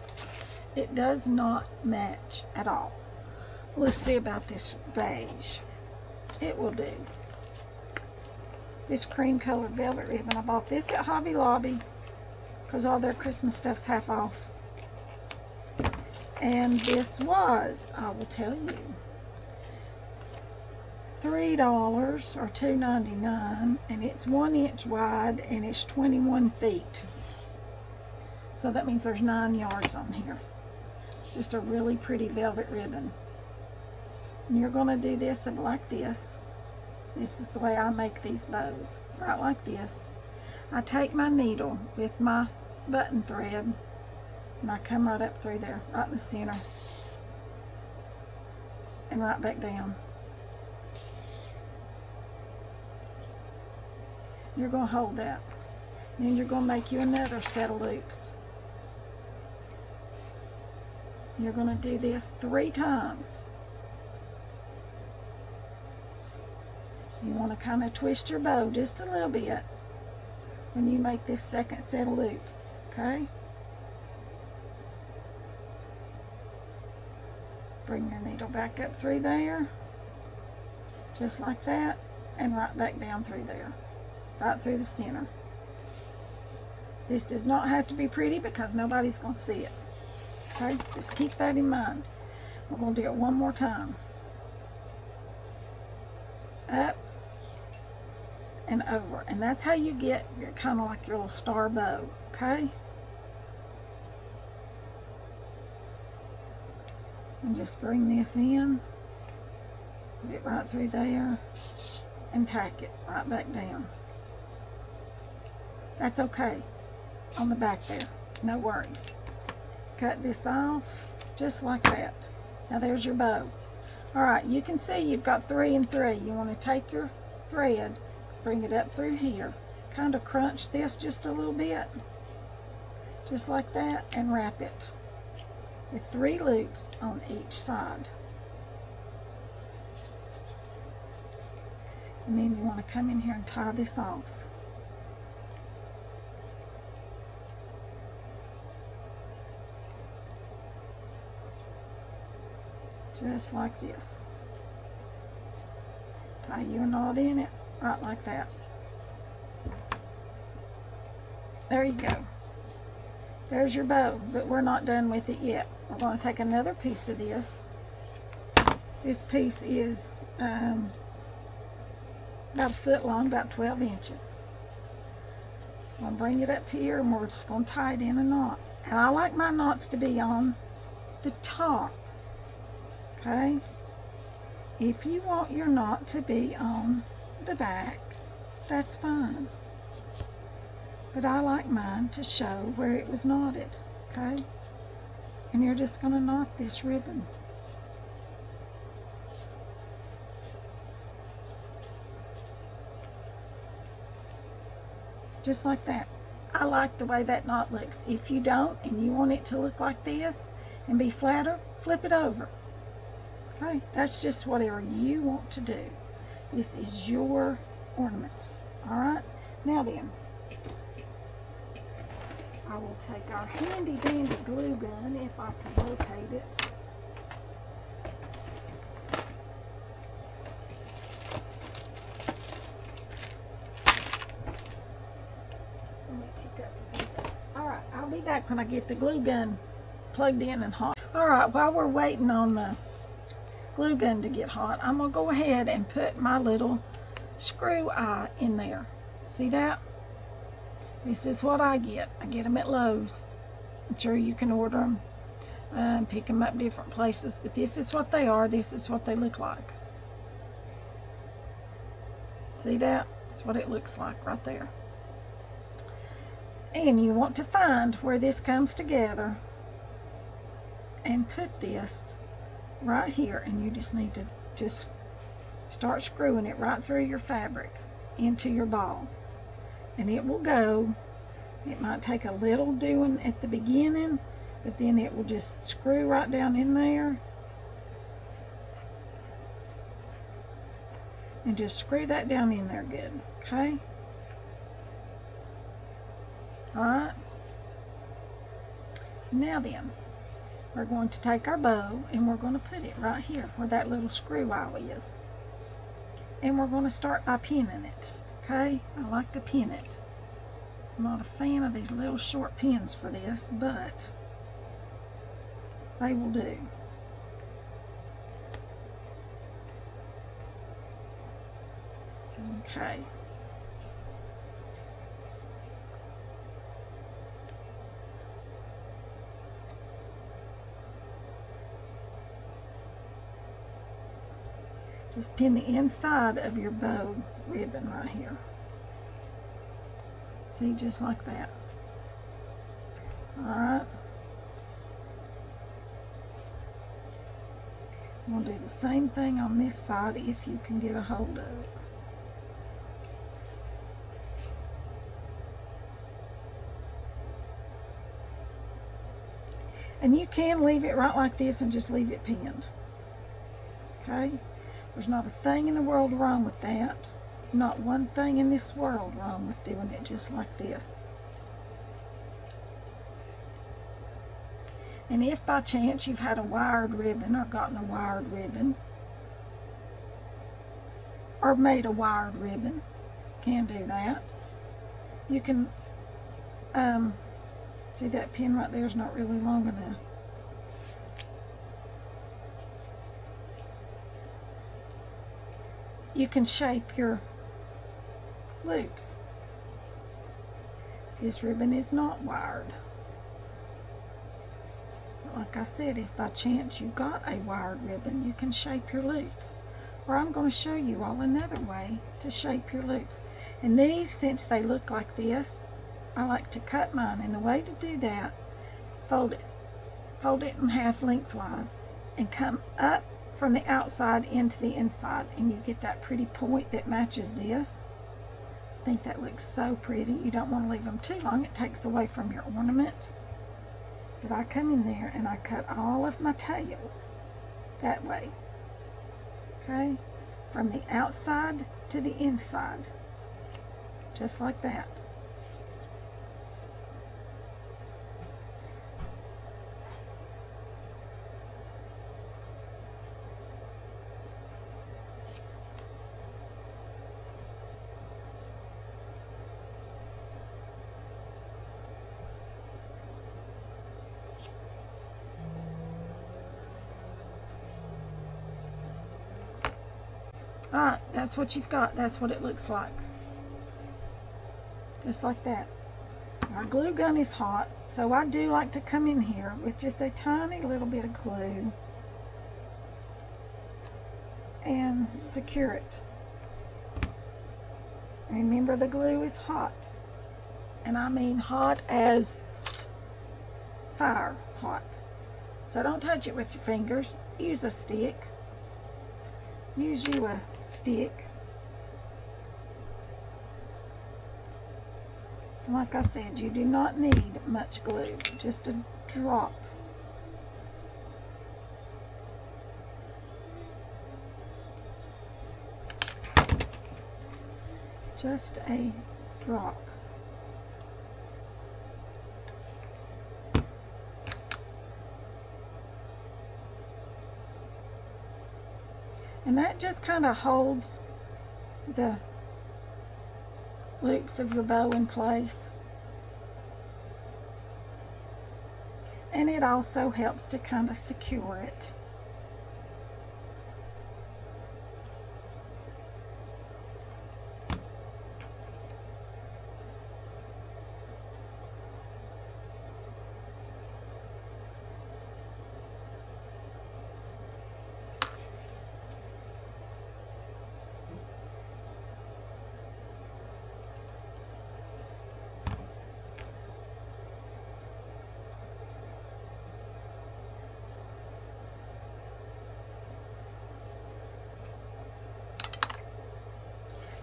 It does not match at all. Let's see about this beige. It will do. This cream colored velvet ribbon. I bought this at Hobby Lobby because all their Christmas stuff's half off. And this was, I will tell you, $3 or $2.99, and it's 1 inch wide and it's 21 feet. So that means there's 9 yards on here. It's just a really pretty velvet ribbon. And you're going to do this like this. This is the way I make these bows, right like this. I take my needle with my button thread and I come right up through there, right in the center, and right back down. You're going to hold that. Then you're going to make you another set of loops. You're going to do this 3 times. You want to kind of twist your bow just a little bit when you make this second set of loops, okay? Bring your needle back up through there, just like that, and right back down through there, right through the center. This does not have to be pretty because nobody's going to see it, okay? Just keep that in mind. We're going to do it one more time. Up and over. And that's how you get your kind of like your little star bow, okay? And just bring this in, put it right through there, and tack it right back down. That's okay on the back there, no worries. Cut this off just like that. Now there's your bow. All right, you can see you've got 3 and 3. You want to take your thread, bring it up through here, kind of crunch this just a little bit, just like that, and wrap it with 3 loops on each side. And then you want to come in here and tie this off. Just like this. Tie you a knot in it, right like that. There you go. There's your bow, but we're not done with it yet. We're going to take another piece of this. This piece is about a foot long, about 12 inches. I'm going to bring it up here and we're just going to tie it in a knot. And I like my knots to be on the top. Okay? If you want your knot to be on the back, that's fine. But I like mine to show where it was knotted, okay? And you're just going to knot this ribbon. Just like that. I like the way that knot looks. If you don't and you want it to look like this and be flatter, flip it over. Okay, that's just whatever you want to do. This is your ornament. All right, now then, I will take our handy dandy glue gun if I can locate it. Let me pick up a few things. All right, I'll be back when I get the glue gun plugged in and hot. All right, while we're waiting on the glue gun to get hot, I'm gonna go ahead and put my little screw eye in there. See that? This is what I get. I get them at Lowe's. I'm sure you can order them, pick them up different places, but this is what they are. This is what they look like. See that? That's what it looks like right there. And you want to find where this comes together and put this right here, and you just need to just start screwing it right through your fabric into your ball, and it will go. It might take a little doing at the beginning, but then it will just screw right down in there, and just screw that down in there good. Okay, all right, now then we're going to take our bow and we're going to put it right here where that little screw eye is. And we're going to start by pinning it. Okay? I like to pin it. I'm not a fan of these little short pins for this, but they will do. Okay. Just pin the inside of your bow ribbon right here. See, just like that. All right. We'll do the same thing on this side if you can get a hold of it. And you can leave it right like this and just leave it pinned. Okay? There's not a thing in the world wrong with that. Not one thing in this world wrong with doing it just like this. And if by chance you've had a wired ribbon or gotten a wired ribbon or made a wired ribbon, can do that. You can, see that pin right there is not really long enough. You can shape your loops. This ribbon is not wired. But like I said, if by chance you got a wired ribbon, you can shape your loops. Or I'm going to show you all another way to shape your loops. And these, since they look like this, I like to cut mine. And the way to do that, fold it in half lengthwise and come up from the outside into the inside, and you get that pretty point that matches this. I think that looks so pretty. You don't want to leave them too long. It takes away from your ornament. But I come in there and I cut all of my tails that way. Okay? From the outside to the inside. Just like that. Alright, that's what you've got. That's what it looks like. Just like that. Our glue gun is hot, so I do like to come in here with just a tiny little bit of glue and secure it. Remember, the glue is hot, and I mean hot as fire hot. So don't touch it with your fingers. Use a stick. Use you a stick. Like I said, you do not need much glue, just a drop. Just a drop. And that just kind of holds the loops of your bow in place. And it also helps to kind of secure it.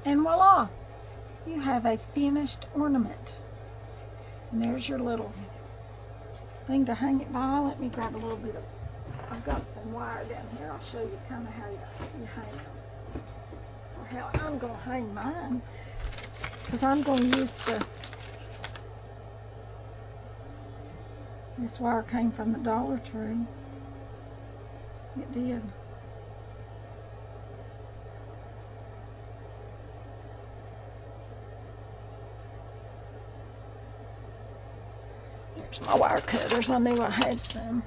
And voila, you have a finished ornament. And there's your little thing to hang it by. Let me grab a little bit of, I've got some wire down here. I'll show you kind of how you hang them. Or how I'm going to hang mine. Because I'm going to use this wire came from the Dollar Tree. It did. Here's my wire cutters. I knew I had some.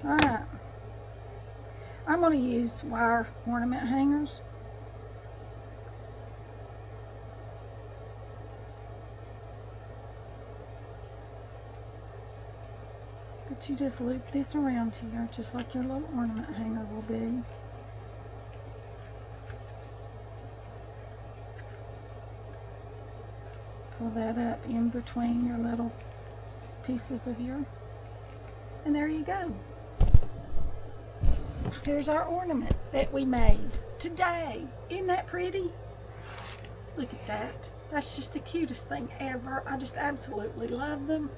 Alright. I'm going to use wire ornament hangers. But you just loop this around here, just like your little ornament hanger will be. Pull that up in between your little pieces of your, and there you go. Here's our ornament that we made today. Isn't that pretty? Look at that. That's just the cutest thing ever. I just absolutely love them.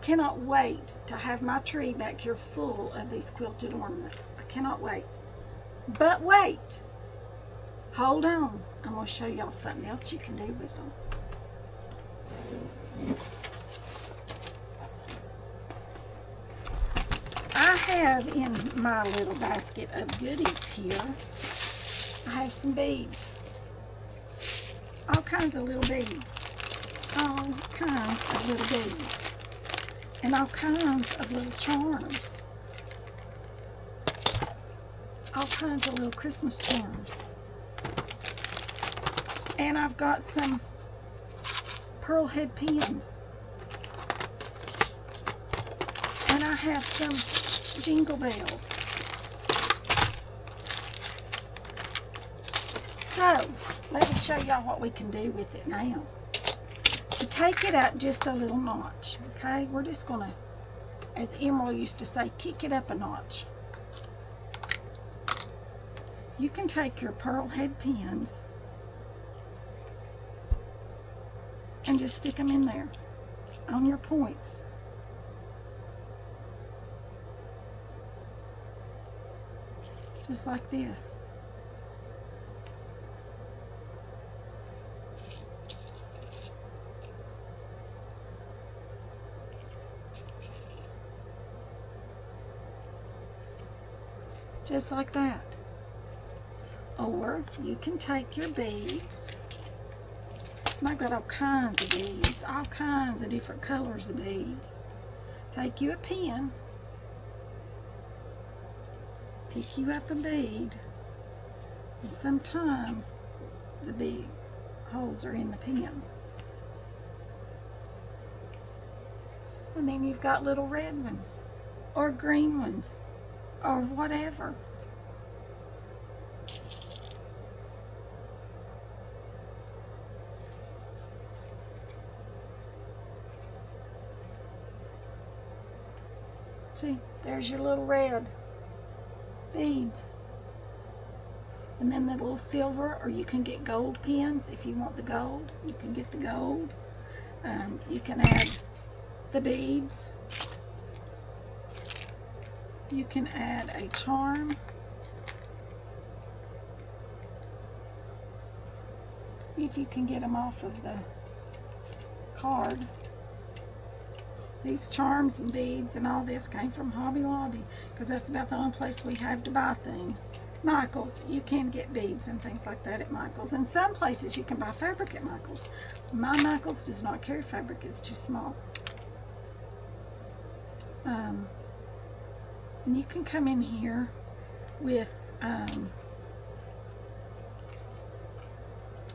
Cannot wait to have my tree back here full of these quilted ornaments. I cannot wait. But wait. Hold on. I'm going to show y'all something else you can do with them. I have in my little basket of goodies here, I have some beads. All kinds of little beads. All kinds of little beads. and all kinds of little charms. All kinds of little Christmas charms. And I've got some pearl head pins. And I have some jingle bells. So, let me show y'all what we can do with it now. To take it out just a little notch, okay? We're just gonna, as Emerald used to say, kick it up a notch. You can take your pearl head pins and just stick them in there on your points. Just like this. Just like that. Or you can take your beads, and I've got all kinds of beads, all kinds of different colors of beads. Take you a pin, pick you up a bead, and sometimes the bead holes are in the pin. And then you've got little red ones, or green ones, or whatever. See, there's your little red beads. And then the little silver, or you can get gold pins if you want the gold. You can get the gold. You can add the beads. You can add a charm. If you can get them off of the card. These charms and beads and all this came from Hobby Lobby, because that's about the only place we have to buy things. Michael's, you can get beads and things like that at Michael's. And some places you can buy fabric at Michael's. My Michael's does not carry fabric, it's too small. And you can come in here with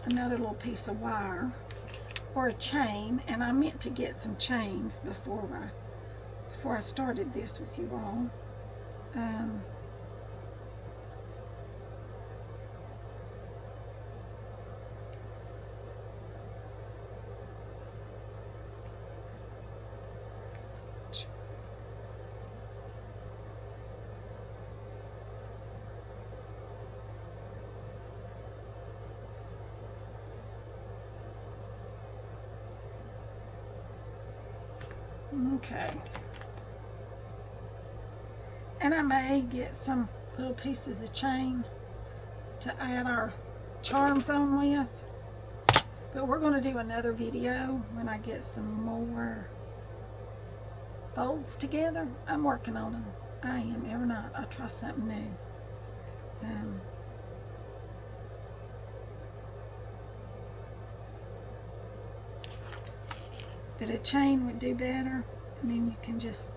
another little piece of wire or a chain, and I meant to get some chains before I started this with you all. Okay. And I may get some little pieces of chain to add our charms on with. But we're going to do another video when I get some more folds together. I'm working on them. I am. Every night I try something new. But a chain would do better, and then you can just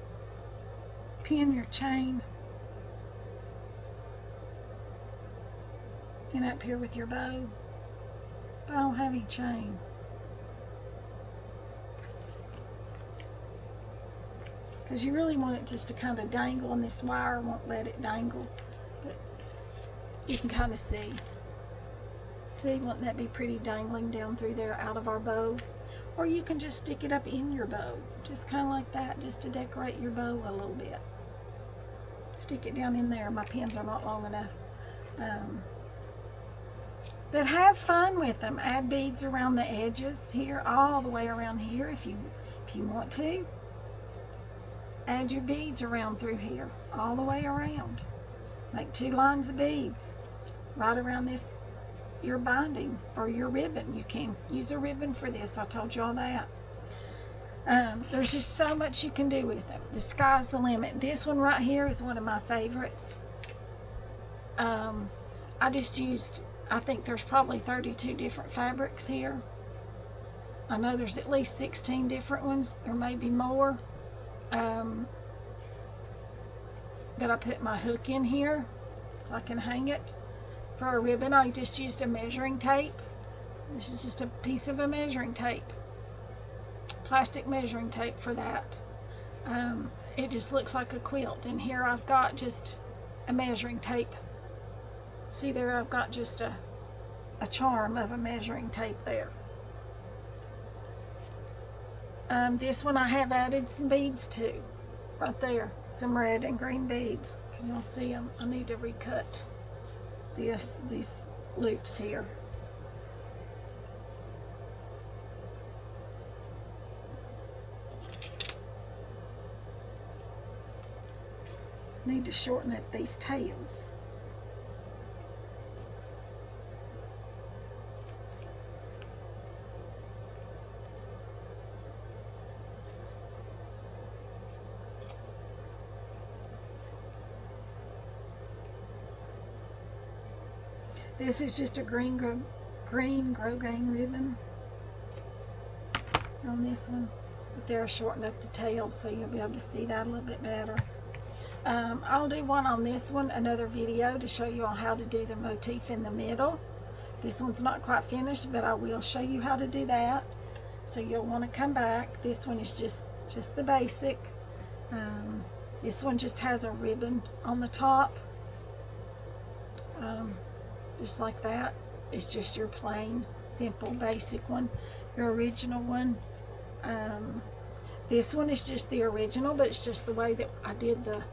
pin your chain in up here with your bow. But I don't have any chain. Because you really want it just to kind of dangle, and this wire won't let it dangle. But you can kind of see. See, wouldn't that be pretty dangling down through there out of our bow? Or you can just stick it up in your bow, just kind of like that, just to decorate your bow a little bit. Stick it down in there. My pins are not long enough. But have fun with them. Add beads around the edges here, all the way around here if you want to. Add your beads around through here, all the way around. Make 2 lines of beads right around this, your binding or your ribbon. You can use a ribbon for this. I told you all that. There's just so much you can do with them. The sky's the limit. This one right here is one of my favorites. I just used, I think there's probably 32 different fabrics here. I know there's at least 16 different ones. There may be more. But I put my hook in here so I can hang it. For a ribbon, I just used a measuring tape. This is just a piece of a measuring tape, plastic measuring tape for that. It just looks like a quilt, and here I've got just a measuring tape. See there, I've got just a charm of a measuring tape there. This one I have added some beads to, right there, some red and green beads. Can y'all see them? I need to recut these loops here. Need to shorten up these tails. This is just a green grosgrain ribbon on this one, but they're shortening up the tails so you'll be able to see that a little bit better. I'll do one on this one, another video to show you all how to do the motif in the middle. This one's not quite finished, but I will show you how to do that. So you'll want to come back. This one is just the basic. This one just has a ribbon on the top. Just like that. It's just your plain, simple, basic one. Your original one. This one is just the original, but it's just the way that I did the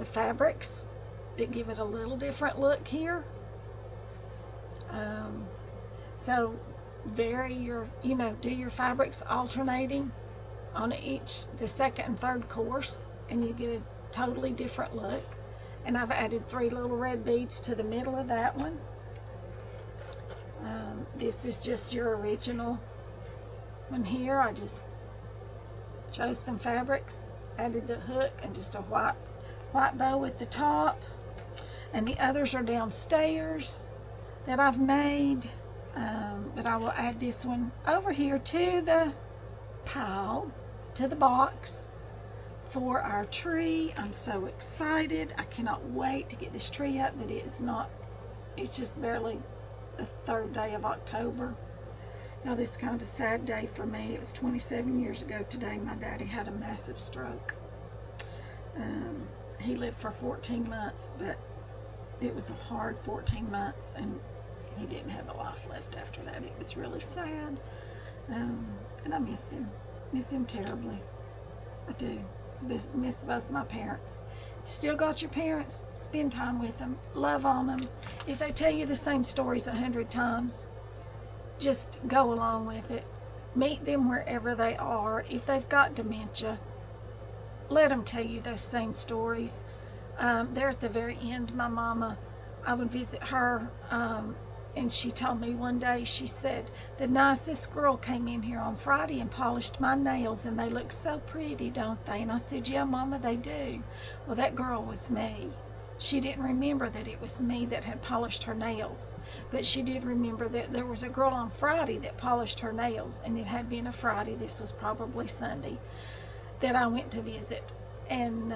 fabrics that give it a little different look here. So vary your, do your fabrics alternating on the second and third course, and you get a totally different look. And I've added 3 little red beads to the middle of that one. This is just your original one here. I just chose some fabrics, added the hook, and just a white bow at the top. And the others are downstairs that I've made. But I will add this one over here to the pile, to the box for our tree. I'm so excited. I cannot wait to get this tree up, but it's just barely the 3rd day of October. Now, this is kind of a sad day for me. It was 27 years ago today. My daddy had a massive stroke. He lived for 14 months, but it was a hard 14 months, and he didn't have a life left after that. It was really sad. And I miss him terribly. I do. I miss both my parents. You still got your parents, spend time with them, love on them. If they tell you the same stories 100 times, just go along with it. Meet them wherever they are. If they've got dementia, let them tell you those same stories. They're at the very end. My mama, I would visit her, and she told me one day, she said, the nicest girl came in here on Friday and polished my nails, and they look so pretty, don't they? And I said, yeah, Mama, they do. Well, that girl was me. She didn't remember that it was me that had polished her nails, but she did remember that there was a girl on Friday that polished her nails, and it had been a Friday, this was probably Sunday, that I went to visit. And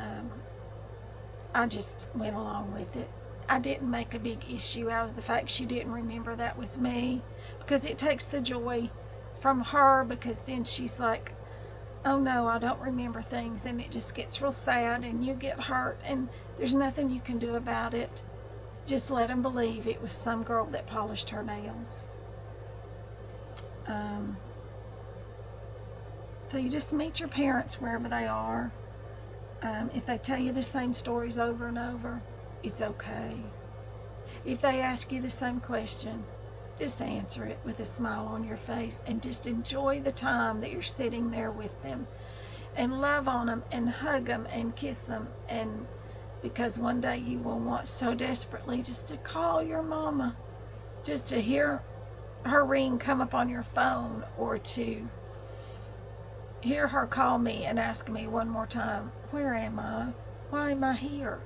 I just went along with it. I didn't make a big issue out of the fact she didn't remember that was me, because it takes the joy from her, because then she's like, oh no, I don't remember things, and it just gets real sad, and you get hurt, and there's nothing you can do about it. Just let them believe it was some girl that polished her nails. So you just meet your parents wherever they are. If they tell you the same stories over and over, it's okay. If they ask you the same question, just answer it with a smile on your face, and just enjoy the time that you're sitting there with them, and love on them and hug them and kiss them. And because one day you will want so desperately just to call your mama, just to hear her ring come up on your phone, or to hear her call me and ask me one more time, where am I? Why am I here?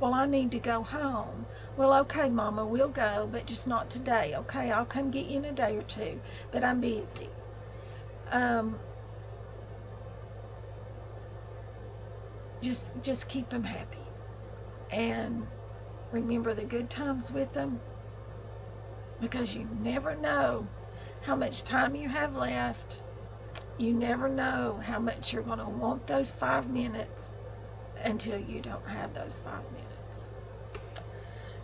Well, I need to go home. Well, okay, Mama, we'll go, but just not today, okay? I'll come get you in a day or two, but I'm busy. just keep them happy. And remember the good times with them, because you never know how much time you have left. You never know how much you're going to want those 5 minutes until you don't have those 5 minutes.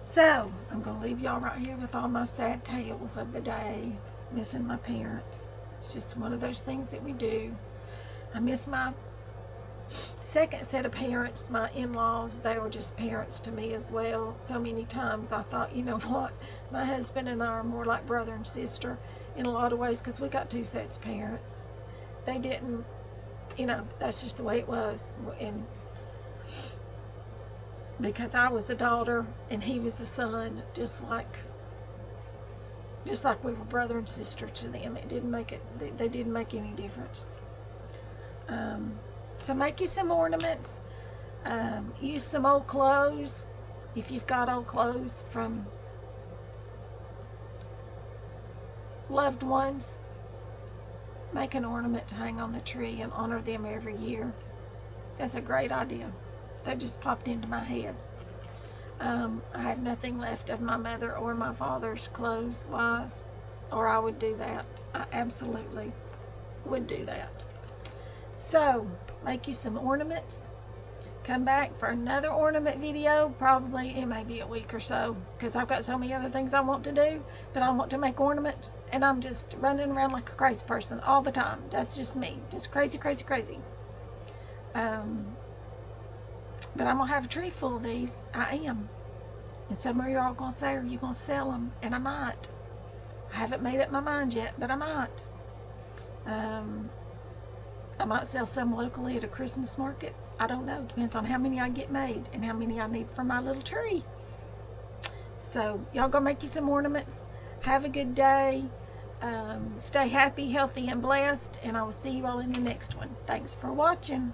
So I'm going to leave y'all right here with all my sad tales of the day, missing my parents. It's just one of those things that we do. I miss my second set of parents, my in-laws. They were just parents to me as well. So many times I thought, you know what, my husband and I are more like brother and sister in a lot of ways, because we got 2 sets of parents. They didn't, you know, that's just the way it was. And because I was a daughter and he was a son, just like we were brother and sister to them. It didn't make it, they didn't make any difference. So make you some ornaments. Use some old clothes. If you've got old clothes from loved ones, make an ornament to hang on the tree and honor them every year. That's a great idea. That just popped into my head. I have nothing left of my mother or my father's clothes wise, or I would do that. I absolutely would do that. So make you some ornaments. Come back for another ornament video. Probably it may be a week or so, because I've got so many other things I want to do, but I want to make ornaments, and I'm just running around like a crazy person all the time. That's just me, just crazy. But I'm gonna have a tree full of these. I am. And some of you are all gonna say, are you gonna sell them? And I might. I haven't made up my mind yet, but I might. I might sell some locally at a Christmas market. I don't know. Depends on how many I get made and how many I need for my little tree. So y'all go make you some ornaments. Have a good day. Stay happy, healthy, and blessed. And I will see you all in the next one. Thanks for watching.